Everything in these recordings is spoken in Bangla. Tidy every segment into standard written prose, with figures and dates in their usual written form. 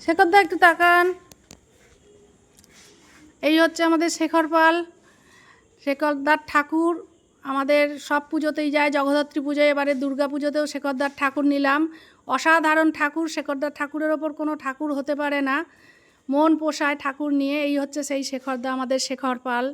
শেখরদা একটু তাকান। এই হচ্ছে আমাদের শেখর পাল, শেখরদার ঠাকুর। আমাদের সব পুজোতেই যায়, জগদ্ধাত্রী পুজোয়, এবারে দুর্গা পুজোতেও শেখরদার ঠাকুর নিলাম। অসাধারণ ঠাকুর, শেখরদার ঠাকুরের ওপর কোনো ঠাকুর হতে পারে না, মন পোষায় ঠাকুর নিয়ে। এই হচ্ছে সেই শেখরদা, আমাদের শেখর পাল।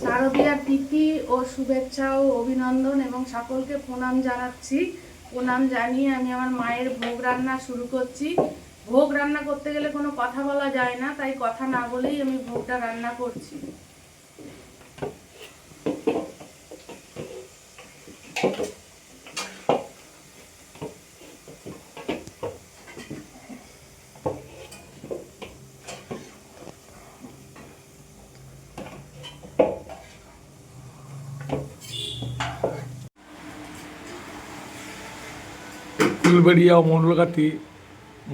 শারদীয়ার প্রীতি ও শুভেচ্ছা ও অভিনন্দন এবং সকলকে প্রণাম জানাচ্ছি। প্রণাম জানিয়ে আমি আমার মায়ের ভোগ রান্না শুরু করছি। ভোগ রান্না করতে গেলে কোনো কথা বলা যায় না, তাই কথা না বলেই আমি ভোগটা রান্না করছি। ফুলবেড়িয়া ও মণ্ডলকাঠি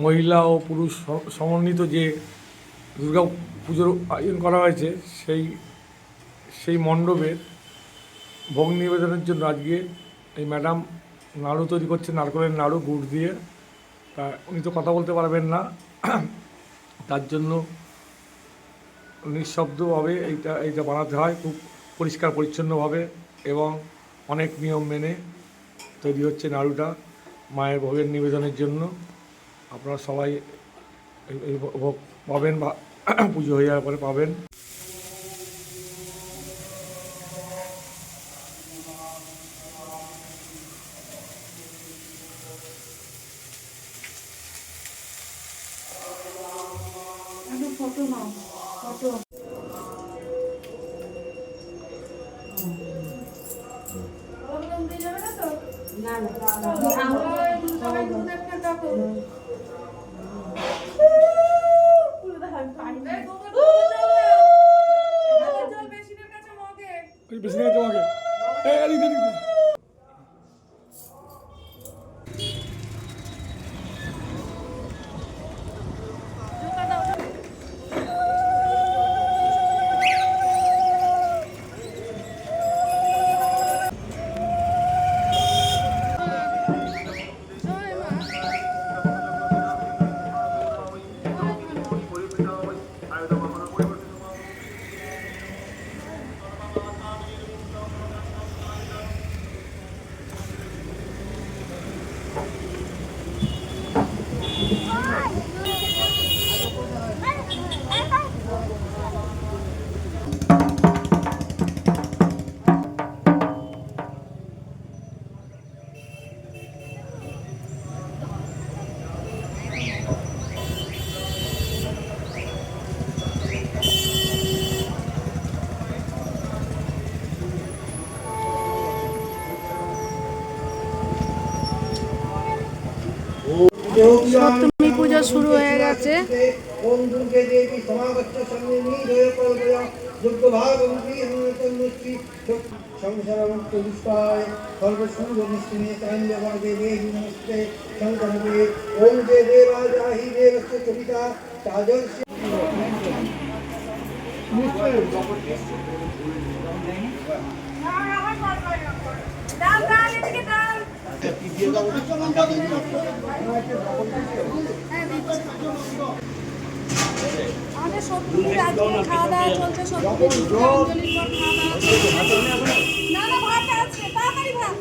মহিলা ও পুরুষ সমন্বিত যে দুর্গা পুজোর আয়োজন করা হয়েছে, সেই মণ্ডপের ভোগ নিবেদনের জন্য আজকে এই ম্যাডাম নাড়ু তৈরি করছে, নারকেলের নাড়ু গুড় দিয়ে। তা উনি তো কথা বলতে পারবেন না, তার জন্য নিঃশব্দভাবে এইটা বানাতে হয়, খুব পরিষ্কার পরিচ্ছন্নভাবে এবং অনেক নিয়ম মেনে তৈরি হচ্ছে নাড়ুটা মায়ের ভোগের নিবেদনের জন্য। আপনারা সবাই এই ভোগ পাবেন বা পুজো হয়ে যাওয়ার পরে পাবেন। ফটো নাও, ফটো। সপ্তমী পুজো শুরু হয়ে গেছে। আমাদের সপ্তমীর আজকে খাওয়া দাওয়া চলছে, সপ্তমীর অঞ্জলির পর খাওয়া দাওয়া চলছে। না ভাত আছে, তাড়াতাড়ি ভাত।